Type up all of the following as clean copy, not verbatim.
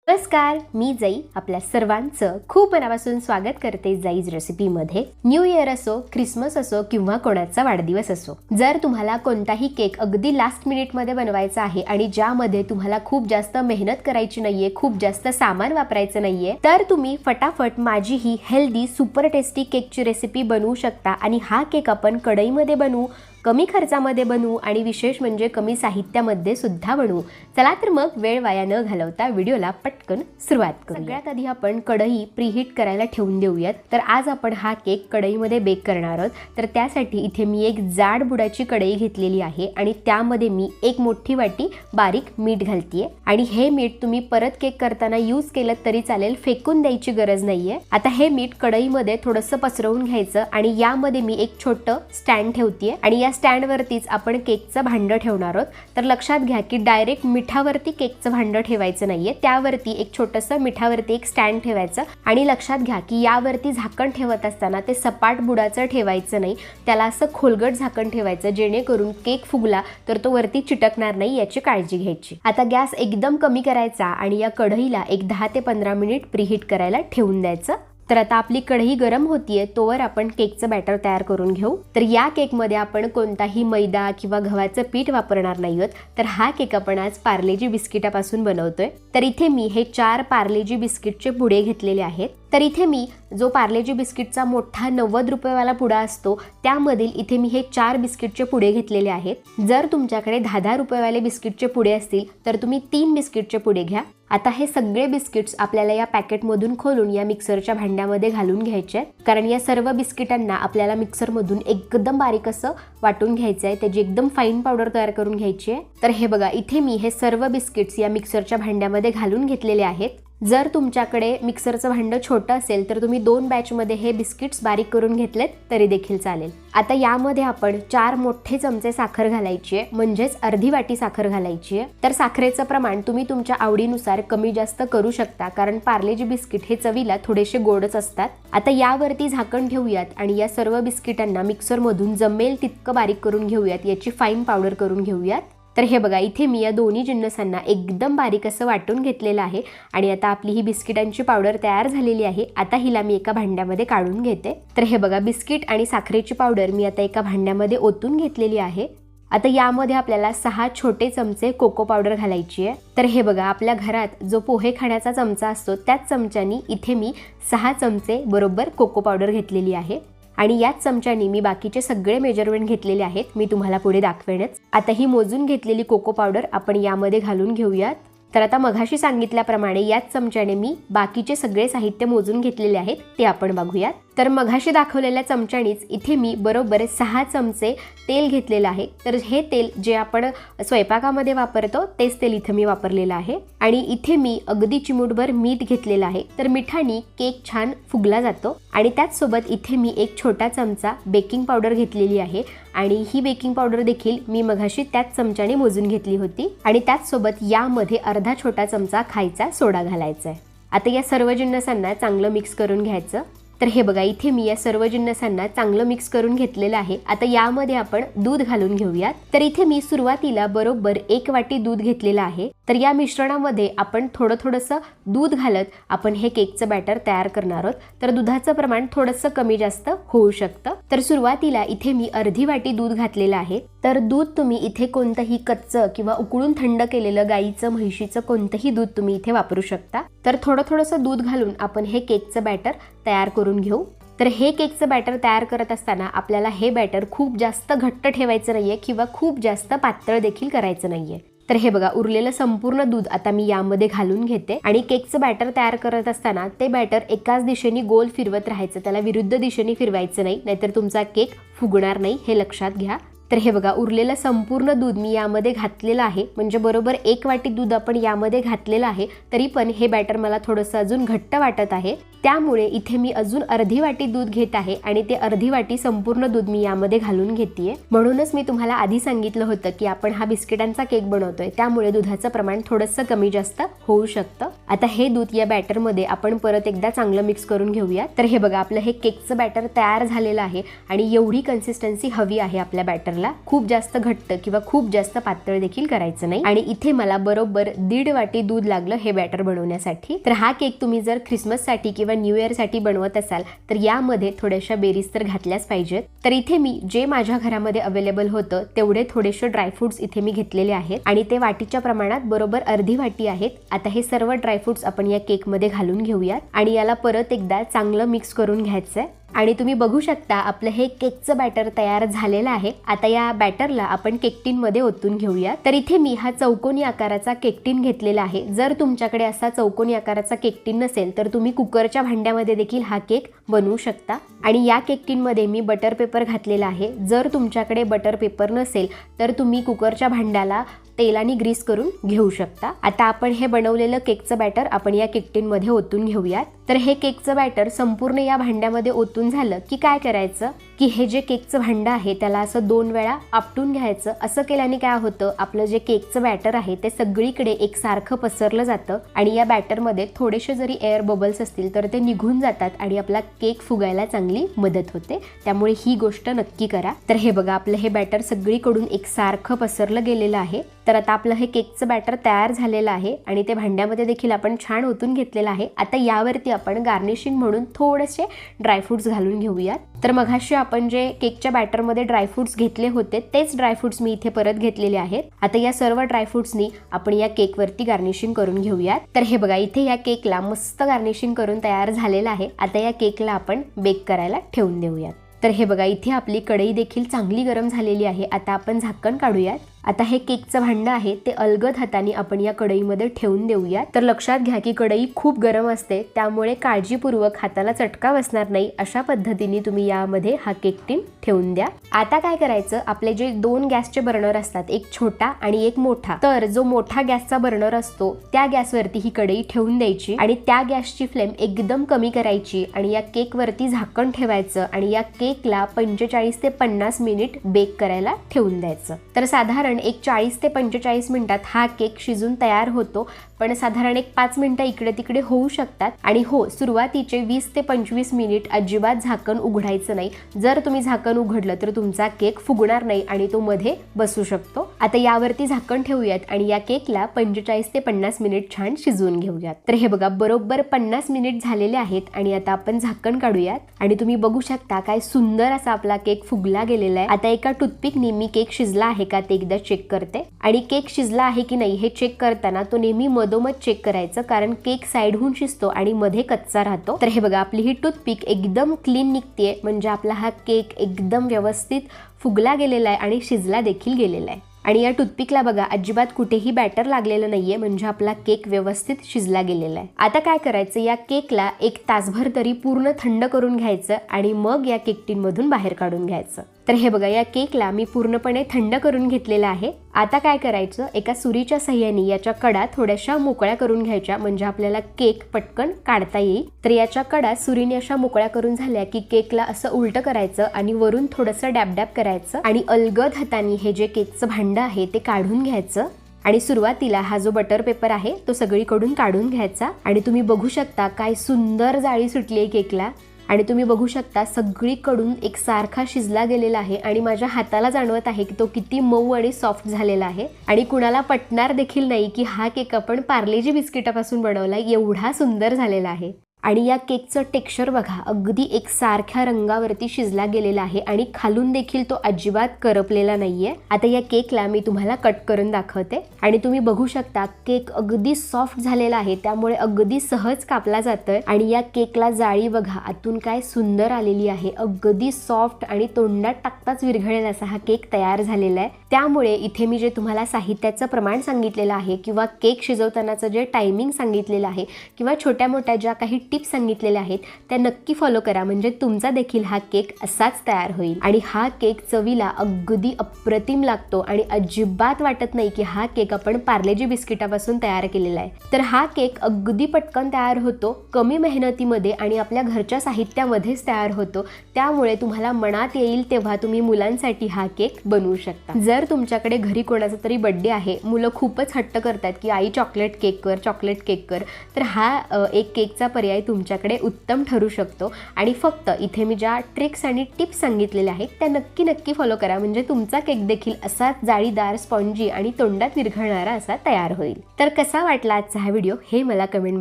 नमस्कार, मी जाई आपल्या सर्वांचं खूप मनापासून स्वागत करते जाईज रेसिपीमध्ये। न्यू इयर असो, ख्रिसमस असो किंवा कोणाचा वाढदिवस असो, जर तुम्हाला कोणताही केक अगदी लास्ट मिनिटमध्ये बनवायचा आहे आणि ज्यामध्ये तुम्हाला खूप जास्त मेहनत करायची नाहीये, खूप जास्त सामान वापरायचं नाहीये, तर तुम्ही फटाफट माझी ही हेल्दी सुपर टेस्टी केकची रेसिपी बनवू शकता। आणि हा केक आपण कढईमध्ये बनवू, कमी खर्चामध्ये बनवू आणि विशेष म्हणजे कमी साहित्यामध्ये सुद्धा बनवू। चला तर मग वेळ वाया न घालवता व्हिडिओला पटकन सुरुवात करू। सगळ्यात आधी आपण कढई प्रीहीट करायला ठेवून देऊयात। तर आज आपण हा केक कढईमध्ये बेक करणार आहोत। तर त्यासाठी इथे मी एक जाड बुडाची कढई घेतलेली आहे आणि त्यामध्ये मी एक मोठी वाटी बारीक मीठ घालतीये। आणि हे मीठ तुम्ही परत केक करताना यूज केलं तरी चालेल, फेकून द्यायची गरज नाहीये। आता हे मीठ कढईमध्ये थोडंसं पसरवून घ्यायचं आणि यामध्ये मी एक छोटं स्टँड ठेवतीये आणि या स्टँड वरतीच आपण केकचं भांडं ठेवणार आहोत। तर लक्षात घ्या की डायरेक्ट मिठावरती केकचं भांडं ठेवायचं नाहीये, त्यावरती एक छोटंसं मिठावरती एक स्टँड ठेवायचं। आणि लक्षात घ्या की यावरती झाकण ठेवत असताना ते सपाट बुडाचं ठेवायचं नाही, त्याला असं खोलगट झाकण ठेवायचं, जेणेकरून केक फुगला तर तो वरती चिटकणार नाही याची काळजी घ्यायची। आता गॅस एकदम कमी करायचा आणि या कढईला एक 10 ते 15 मिनिट प्रीहीट करायला ठेवून द्यायचं। तर आता आपली कढई गरम होतीये तोवर आपण केकचं बॅटर तयार करून घेऊ। तर या केकमध्ये आपण कोणताही मैदा किंवा गव्हाचं पीठ वापरणार नाहीयोत। तर हा केक आपण आज पार्लेजी बिस्किटापासून बनवतोय। तर इथे मी हे 4 पार्लेजी बिस्किटचे पुडे घेतलेले आहेत। तर इथे मी जो पार्लेजी बिस्किटचा मोठा 90 रुपयेवाला पुडा असतो त्यामधील इथे मी हे 4 बिस्किटचे पुडे घेतलेले आहेत। जर तुमच्याकडे 10-10 रुपयेवाले बिस्किटचे पुडे असतील तर तुम्ही 3 बिस्किटचे पुडे घ्या। आता हे सगळे बिस्किट्स आपल्याला या पॅकेटमधून खोलून या मिक्सरच्या भांड्यामध्ये घालून घ्यायचे आहेत, कारण या सर्व बिस्किटांना आपल्याला मिक्सरमधून एकदम बारीक असं वाटून घ्यायचं आहे, त्याची एकदम फाईन पावडर तयार करून घ्यायची आहे। तर हे बघा, इथे मी हे सर्व बिस्किट्स या मिक्सरच्या भांड्यामध्ये घालून घेतलेले आहेत। जर तुमच्याकडे मिक्सरचं भांडं छोटं असेल तर तुम्ही 2 बॅचमध्ये हे बिस्किट्स बारीक करून घेतलेत तरी देखील चालेल। आता यामध्ये आपण 4 मोठे चमचे साखर घालायची आहे, म्हणजेच अर्धी वाटी साखर घालायची आहे। तर साखरेचं प्रमाण तुम्ही तुमच्या आवडीनुसार कमी जास्त करू शकता, कारण पार्लेजी बिस्किट हे चवीला थोडेसे गोडच असतात। आता यावरती झाकण ठेवूयात आणि या सर्व बिस्किटांना मिक्सरमधून जमेल तितकं बारीक करून घेऊयात, याची फाईन पावडर करून घेऊयात। तर हे बघा, इथे मी या दोन्ही जिन्नसांना एकदम बारीक असं वाटून घेतलेलं आहे आणि आता आपली ही बिस्किटांची पावडर तयार झालेली आहे। आता हिला मी एका भांड्यामध्ये काढून घेते। तर हे बघा, बिस्किट आणि साखरेची पावडर मी आता एका भांड्यामध्ये ओतून घेतलेली आहे। आता यामध्ये आपल्याला 6 छोटे चमचे कोको पावडर घालायची आहे। तर हे बघा, आपल्या घरात जो पोहे खाण्याचा चमचा असतो त्याच चमच्यानी इथे मी 6 चमचे बरोबर कोको पावडर घेतलेली आहे आणि याच चमच्यानी मी बाकीचे सगळे मेजरमेंट घेतलेले आहेत, मी तुम्हाला पुढे दाखवेनच। आता ही मोजून घेतलेली कोको पावडर आपण यामध्ये घालून घेऊयात। तर आता मघाशी सांगितल्याप्रमाणे याच चमच्याने मी बाकीचे सगळे साहित्य मोजून घेतलेले आहेत ते आपण बघूयात। तर मघाशी दाखवलेल्या चमच्यानीच इथे मी बरोबर 6 चमचे तेल घेतलेलं आहे। तर हे तेल जे आपण स्वयंपाकामध्ये वापरतो तेच तेल इथे मी वापरलेलं आहे आणि इथे मी अगदी चिमूटभर मीठ घेतलेलं आहे। तर मिठाने केक छान फुगला जातो आणि त्याचसोबत इथे मी एक छोटा चमचा बेकिंग पावडर घेतलेली आहे आणि ही बेकिंग पावडर देखील मी मघाशी त्याच चमच्याने मोजून घेतली होती आणि त्याचसोबत यामध्ये अर्धा छोटा चमचा खायचा सोडा घालायचा आहे। आता या सर्व जिन्नसांना चांगलं मिक्स करून घ्यायचं। तर हे बघा, इथे मी या सर्व जिन्नसांना चांगलं मिक्स करून घेतलेलं आहे। आता यामध्ये आपण दूध घालून घेऊयात। तर इथे मी सुरुवातीला बरोबर 1 वाटी दूध घेतलेलं आहे। तर या मिश्रणामध्ये आपण थोडंसं दूध घालत आपण हे केकचं बॅटर तयार करणार आहोत। तर दुधाचं प्रमाण थोडंसं कमी जास्त होऊ शकतं। तर सुरुवातीला इथे मी अर्धी वाटी दूध घातलेलं आहे। तर दूध तुम्ही इथे कोणतंही कच्चं किंवा उकळून थंड केलेलं गाईचं, म्हैशीचं कोणतंही दूध तुम्ही इथे वापरू शकता। तर थोडंसं दूध घालून आपण हे केकचं बॅटर तयार करून घेऊ। तर हे केकचं बॅटर तयार करत असताना आपल्याला हे बॅटर खूप जास्त घट्ट ठेवायचं नाहीये किंवा खूप जास्त पातळ देखील करायचं नाहीये। तर हे बघा, उरलेलं संपूर्ण दूध आता मी यामध्ये घालून घेते आणि केकचं बॅटर तयार करत असताना ते बॅटर एकाच दिशेने गोल फिरवत राहायचं, त्याला विरुद्ध दिशेने फिरवायचं नाही, नाहीतर तुमचा केक फुगणार नाही, हे लक्षात घ्या। तर हे बघा, उरलेलं संपूर्ण दूध मी यामध्ये घातलेलं आहे, म्हणजे बरोबर 1 वाटी दूध आपण यामध्ये घातलेलं आहे। तरी पण हे बॅटर मला थोडंसं अजून घट्ट वाटत आहे, त्यामुळे इथे मी अजून अर्धी वाटी दूध घेत आहे आणि ते अर्धी वाटी संपूर्ण दूध मी यामध्ये घालून घेतेय। म्हणूनच मी तुम्हाला आधी सांगितलं होतं की आपण हा बिस्किटांचा केक बनवतोय, त्यामुळे दुधाचं प्रमाण थोडंसं कमी जास्त होऊ शकतं। आता हे दूध या बॅटरमध्ये आपण परत एकदा चांगलं मिक्स करून घेऊया। तर हे बघा, आपलं हे केकचं बॅटर तयार झालेलं आहे आणि एवढी कन्सिस्टन्सी हवी आहे आपल्या बॅटरला। प्रकारला, खूप जास्त घट्ट किंवा खूप जास्त पातळ देखील करायचं नाही. आणि इथे मला बरोबर 1.5 वाटी दूध लागलं हे बॅटर बनवण्यासाठी. तर हा केक तुम्ही जर ख्रिसमससाठी किंवा न्यू इयर साठी बनवत असाल तर यामध्ये थोड्याशा बेरीज तर घातल्याच पाहिजेत. तर इथे मी जे माझ्या घरामध्ये अवेलेबल होतं तेवढे थोडेसे ड्रायफ्रुट्स इथे मी घेतलेले आहेत आणि ते वाटीच्या प्रमाणात बरोबर अर्धी वाटी आहेत. आता हे सर्व ड्रायफ्रुट्स आपण या केक मध्ये घालून घेऊयात आणि याला परत एकदा चांगलं मिक्स करून घ्यायचंय. आणि तुम्ही बघू शकता आपलं हे केकचं बॅटर तयार झालेलं आहे. आता या बॅटरला आपण केक टिन मध्ये ओतून घेऊया. तर इथे मी हा चौकोनी आकाराचा केक टिन घेतलेला आहे. जर तुमच्याकडे असा चौकोनी आकाराचा केक टिन नसेल तर तुम्ही कुकरच्या भांड्यामध्ये देखील हा केक बनवू शकता. आणि या केक टिन मध्ये मी बटर पेपर घातलेला आहे. जर तुमच्याकडे बटर पेपर नसेल तर तुम्ही कुकरच्या भांड्याला तेलाने ग्रीस करून घेऊ शकता. आता आपण हे बनवलेलं केकचं बॅटर आपण या केक टिन मध्ये ओतून घेऊयात. तर हे केकचं बॅटर संपूर्ण या भांड्यामध्ये ओतून झालं की काय करायचं की हे जे केकचं भांडं आहे त्याला असं 2 वेळा आपटून घ्यायचं. असं केल्याने काय होतं, आपलं जे केकचं बॅटर आहे ते सगळीकडे एकसारखं पसरलं जातं आणि या बॅटरमध्ये थोडेसे जरी एअर बबल्स असतील तर ते निघून जातात आणि आपला केक फुगायला चांगली मदत होते. त्यामुळे ही गोष्ट नक्की करा. तर हे बघा आपलं हे बॅटर सगळीकडून एकसारखं पसरलं गेलेलं आहे. तर आता आपलं हे केकचं बॅटर तयार झालेलं आहे आणि ते भांड्यामध्ये देखील आपण छान ओतून घेतलेलं आहे. आता यावरती आपण गार्निशिंग म्हणून थोडेसे ड्रायफ्रुट्स घालून घेऊयात. तर मगाशी आपण जे केकच्या बॅटरमध्ये ड्रायफ्रुट्स घेतले होते तेच ड्रायफ्रुट्स मी इथे परत घेतलेले आहेत. आता या सर्व ड्रायफ्रुट्सनी आपण या केकवरती गार्निशिंग करून घेऊयात. तर हे बघा इथे या केकला मस्त गार्निशिंग करून तयार झालेलं आहे. आता या केकला आपण बेक करायला ठेवून देऊयात. तर हे बघा इथे आपली कढई देखील चांगली गरम झालेली आहे. आता आपण झाकण काढूयात. आता हे केकचं भांडं आहे ते अलगद हाताने आपण या कढईमध्ये ठेवून देऊया. तर लक्षात घ्या की कढई खूप गरम असते त्यामुळे काळजीपूर्वक हाताला चटका बसणार नाही अशा पद्धतीने तुम्ही यामध्ये हा केक टिन ठेवून द्या. आता काय करायचं, आपले जे 2 गॅसचे बर्नर असतात, एक छोटा आणि एक मोठा, तर जो मोठा गॅसचा बर्नर असतो त्या गॅसवरती ही कढई ठेवून द्यायची आणि त्या गॅसची फ्लेम एकदम कमी करायची आणि या केक वरती झाकण ठेवायचं आणि या केकला 45 ते 50 मिनिट बेक करायला ठेवून द्यायचं. तर साधारण एक 40 ते 45 मिनिटात हा केक शिजून तयार होतो. पण साधारण एक 5 मिनिटं इकडे तिकडे होऊ शकतात. आणि हो, सुरुवातीचे 20 ते 25 मिनिट अजिबात झाकण उघडायचं नाही. जर तुम्ही झाकण उघडलं तर तुमचा केक फुगणार नाही आणि तो मध्ये बसू शकतो. आता यावरती झाकण ठेवूयात आणि या केकला 45 ते 50 मिनिट छान शिजवून घेऊयात. तर हे बघा बरोबर 50 मिनिट झालेले आहेत आणि आता आपण झाकण काढूयात आणि तुम्ही बघू शकता काय सुंदर असा आपला केक फुगला गेलेला आहे. आता एका टूथपिकने मी केक शिजला आहे का ते एकदा चेक करते. आणि केक शिजला आहे की नाही हे चेक करताना तो नेहमी मधोमध चेक करायचं, कारण केक साईडहून शिजतो आणि मध्ये कच्चा राहतो. तर हे बघा आपली ही टूथपिक एकदम क्लीन निघतेय, म्हणजे आपला हा केक एकदम व्यवस्थित फुगला गेलेला आहे आणि शिजला देखील गेलेला आहे. आणि या टूथपिकला बघा अजिबात कुठेही बॅटर लागलेलं नाहीये, म्हणजे आपला केक व्यवस्थित शिजला गेलेला आहे. आता काय करायचं, या केकला 1 तासभर तरी पूर्ण थंड करून घ्यायचं आणि मग या केक टिन मधून बाहेर काढून घ्यायचं. तर हे बघा या केकला मी पूर्णपणे थंड करून घेतलेला आहे. आता काय करायचं, एका सुरीच्या साह्याने याच्या कडा थोड्याशा मोकळ्या करून घ्यायच्या, म्हणजे आपल्याला केक पटकन काढता येईल. तर याच्या कडा सुरीने अशा मोकळ्या करून झाल्या की केकला असं उलट करायचं आणि वरून थोडंसं डॅब करायचं आणि अलगद हाताने हे जे केकचं भांडं आहे ते काढून घ्यायचं. आणि सुरुवातीला हा जो बटर पेपर आहे तो सगळीकडून काढून घ्यायचा. आणि तुम्ही बघू शकता काय सुंदर जाळी सुटली आहे केकला. आणि तुम्ही बघू शकता सगळीकडून एक सारखा शिजला गेलेला आहे आणि माझ्या हाताला जाणवत आहे की तो किती मऊ आणि सॉफ्ट झालेला आहे. आणि कुणाला पटणार देखील नाही की हा केक आपण पार्लेजी बिस्किटापासून बनवला, एवढा सुंदर झालेला आहे. आणि या केकचं टेक्स्चर बघा अगदी एक सारख्या रंगावरती शिजला गेलेला आहे आणि खालून देखील तो अजिबात करपलेला नाहीये. आता या केकला मी तुम्हाला कट करून दाखवते आणि तुम्ही बघू शकता केक अगदी सॉफ्ट झालेला आहे, त्यामुळे अगदी सहज कापला जातोय. आणि या केकला जाळी बघा आतून काय सुंदर आलेली आहे, अगदी सॉफ्ट आणि तोंडात टाकताच विरघळेल असा हा केक तयार झालेला आहे. त्यामुळे इथे मी जे तुम्हाला साहित्याचं प्रमाण सांगितलेलं आहे किंवा केक शिजवतानाचं जे टायमिंग सांगितलेलं आहे किंवा छोट्या मोठ्या ज्या काही टिप्स सांगितलेल्या आहेत त्या नक्की फॉलो करा, म्हणजे तुमचा देखील हा केक असाच तयार होईल. आणि हा केक चवीला अगदी अप्रतिम लागतो आणि अजिबात वाटत नाही की हा केक आपण पार्लेजी बिस्किटापासून तयार केलेला आहे. तर हा केक अगदी पटकन तयार होतो, कमी मेहनतीमध्ये आणि आपल्या घरच्या साहित्यामध्येच तयार होतो. त्यामुळे तुम्हाला मनात येईल तेव्हा तुम्ही मुलांसाठी हा केक बनवू शकता. जर तुमच्याकडे घरी कोणाचा तरी बर्थडे आहे, मुलं खूपच हट्ट करतात की आई चॉकलेट केक कर, चॉकलेट केक कर, तर हा एक केकचा पर्याय तुमच्याकडे उत्तम ठरू शकतो. आणि फक्त इथे मी ज्या ट्रिक्स आणि टिप्स सांगितलेल्या आहेत त्या नक्की फॉलो करा, म्हणजे तुमचा केक देखील असाच जाळीदार, स्पॉन्जी आणि तोंडात विरघळणारा असा तयार होईल. तर कसा वाटला आजचा हा व्हिडिओ हे मला कमेंट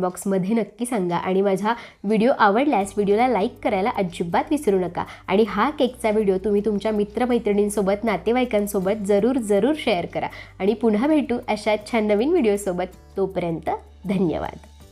बॉक्समध्ये नक्की सांगा. आणि माझा व्हिडिओ आवडल्यास व्हिडिओला लाईक करायला अजिबात विसरू नका. आणि हा केकचा व्हिडिओ तुम्ही तुमच्या मित्रमैत्रिणींसोबत, नातेवाईकांसोबत जरूर शेअर करा. आणि पुन्हा भेटू अशा छान नवीन व्हिडिओसोबत. तोपर्यंत धन्यवाद.